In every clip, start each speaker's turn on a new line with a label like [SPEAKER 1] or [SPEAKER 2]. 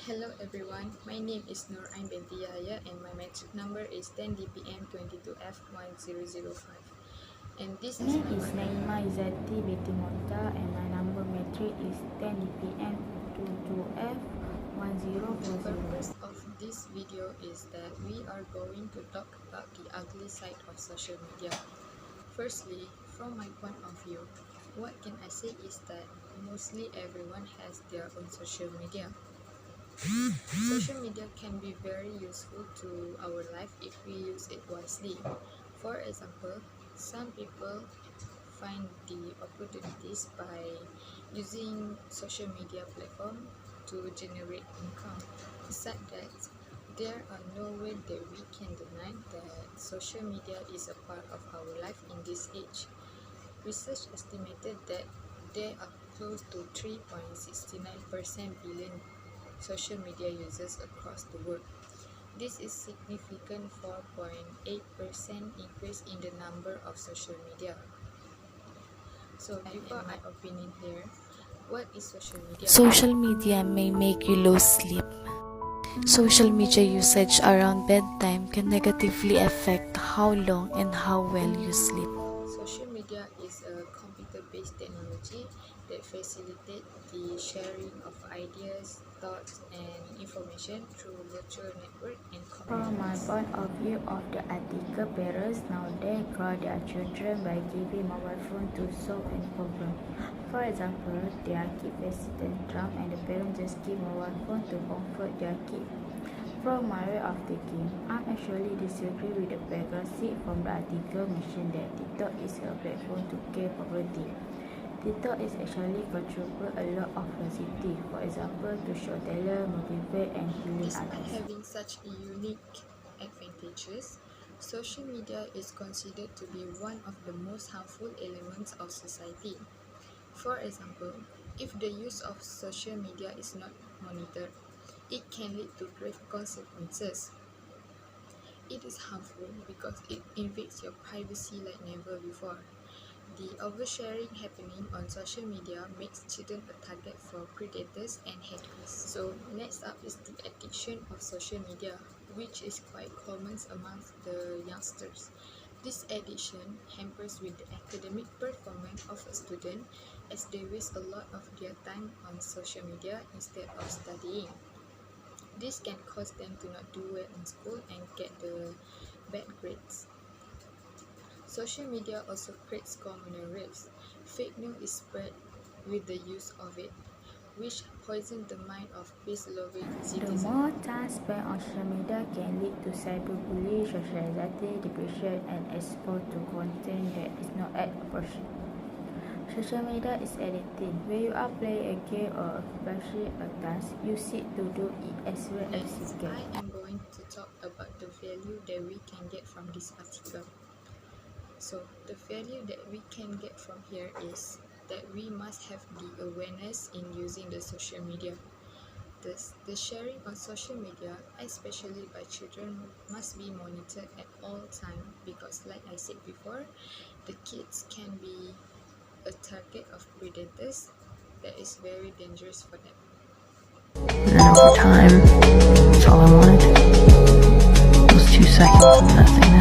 [SPEAKER 1] Hello everyone, my name is Nur Ain binti Yahya and my metric number is 10DPM22F1005 and this
[SPEAKER 2] My
[SPEAKER 1] is
[SPEAKER 2] name
[SPEAKER 1] my
[SPEAKER 2] is Naima Izzati binti Mota and my number metric is 10 DPM 22F1040.
[SPEAKER 1] The purpose of this video is that we are going to talk about the ugly side of social media. Firstly, from my point of view, what can I say is that mostly everyone has their own social media. Social media can be very useful to our life if we use it wisely. For example, some people find the opportunities by using social media platform to generate income. Besides that, there are no way that we can deny that social media is a part of our life in this age. Research estimated that there are close to 3.69% billion social media users across the world. This is significant 4.8% increase in the number of social media. So before my opinion here, what is social media?
[SPEAKER 2] Social media may make you lose sleep. Social media usage around bedtime can negatively affect how long and how well you sleep.
[SPEAKER 1] Social media is a computer-based technology that facilitates the sharing of ideas, thoughts, and information through virtual network and
[SPEAKER 2] From my
[SPEAKER 1] communities.
[SPEAKER 2] point of view of the article, parents nowadays grow their children by giving mobile phone to solve any problem. For example, their kid faces tantrum and the parents just give mobile phone to comfort their kid. From my way of thinking, I actually disagree with the paragraph from the article mentioned that TikTok is a platform to gain popularity. TikTok is actually contribute a lot of positivity, for example, to show talent, motivate, and healing
[SPEAKER 1] Despite
[SPEAKER 2] others.
[SPEAKER 1] having such unique advantages, social media is considered to be one of the most harmful elements of society. For example, if the use of social media is not monitored, it can lead to grave consequences. It is harmful because it invades your privacy like never before. The oversharing happening on social media makes children a target for predators and hackers. So next up is the addiction of social media, which is quite common amongst the youngsters. This addiction hampers with the academic performance of a student as they waste a lot of their time on social media instead of studying. This can cause them to not do well in school and get the bad grades. Social media also creates communal rifts. Fake news is spread with the use of it, which poisons the mind of peace-loving
[SPEAKER 2] The
[SPEAKER 1] citizens.
[SPEAKER 2] more time spent on social media can lead to cyberbullying, social anxiety, depression, and exposure to content that is not appropriate. Social media is addictive. When you are playing a game or finishing a task, you seek to do it as well as you
[SPEAKER 1] Next,
[SPEAKER 2] can.
[SPEAKER 1] I am going to talk about the value that we can get from this article. So, the value that we can get from here is that we must have the awareness in using the social media. Thus, the sharing on social media, especially by children, must be monitored at all times because, like I said before, the kids can be a target of predators that is very dangerous for them.
[SPEAKER 3] And then over time, that's all I wanted. Those 2 seconds of nothingness.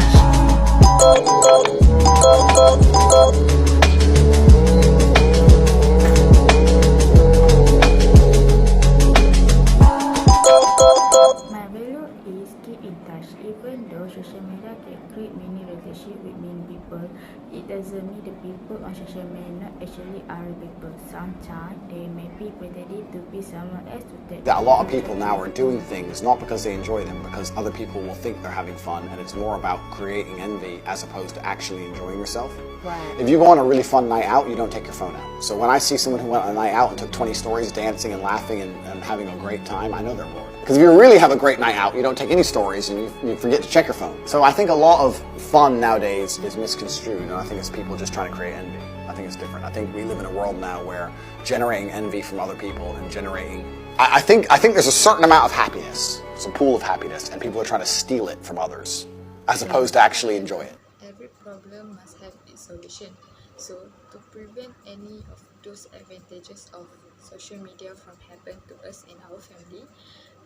[SPEAKER 2] My value is keep in touch. Even though social media can create many relationships with many people, it doesn't mean the people on social media not actually are people. Sometimes they may be pretending to be someone else to take.
[SPEAKER 4] That a lot of people now are doing things not because they enjoy them, because other people will think they're having fun, and it's more about creating envy as opposed to actually enjoying yourself.
[SPEAKER 2] Right.
[SPEAKER 4] If you go on a really fun night out, you don't take your phone out. So when I see someone who went on a night out and took 20 stories dancing and laughing and having a great time, I know they're bored. Because if you really have a great night out, you don't take any stories and you forget to check your phone. So I think a lot of fun nowadays is misconstrued, and I think it's people just trying to create envy. I think it's different. I think we live in a world now where generating envy from other people and generating... I think there's a certain amount of happiness. It's a pool of happiness, and people are trying to steal it from others as opposed to actually enjoy it.
[SPEAKER 1] Every problem must have its solution. So, to prevent any of those advantages of social media from happening to us and our family,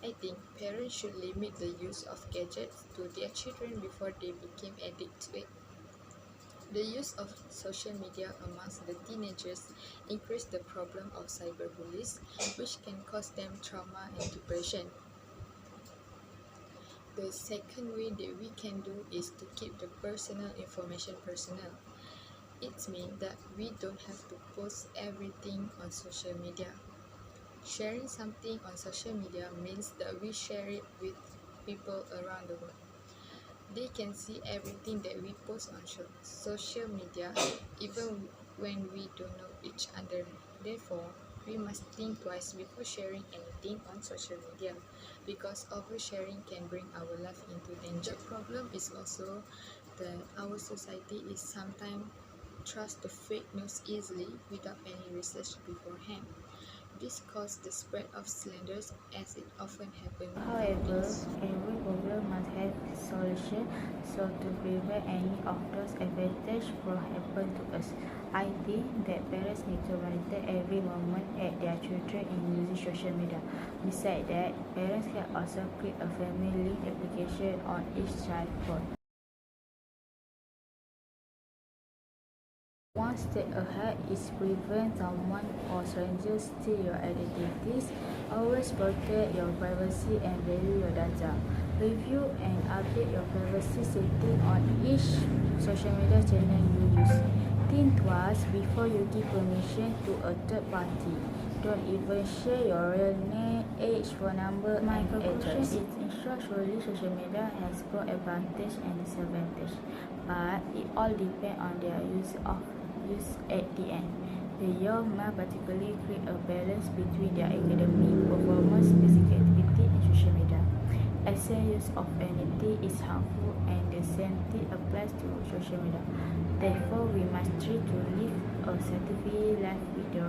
[SPEAKER 1] I think parents should limit the use of gadgets to their children before they become addicted to it. The use of social media amongst the teenagers increase the problem of cyberbullies, which can cause them trauma and depression. The second way that we can do is to keep the personal information personal. It means that we don't have to post everything on social media. Sharing something on social media means that we share it with people around the world. They can see everything that we post on social media, even when we don't know each other. Therefore, we must think twice before sharing anything on social media, because oversharing can bring our life into danger. The problem is also that our society is sometimes trust the fake news easily without any research beforehand. This causes the spread of slanders, as it often happens.
[SPEAKER 2] However, every problem must have a solution, so to prevent any of those advantages from happening to us, I think that parents need to monitor every moment at their children in using social media. Besides that, parents can also create a family link application on each child's phone. One step ahead is prevent someone or strangers steal your identities. Always protect your privacy and value your data. Review and update your privacy setting on each social media channel you use. Think twice before you give permission to a third party. Don't even share your real name, age, phone number, and address. In short, surely social media has both advantage and disadvantage, but it all depends on their use at the end. The young must particularly create a balance between their academic performance, physical activity, and social media. Excess use of anything is harmful, and the same thing applies to social media. Therefore, we must try to live a satisfying life with the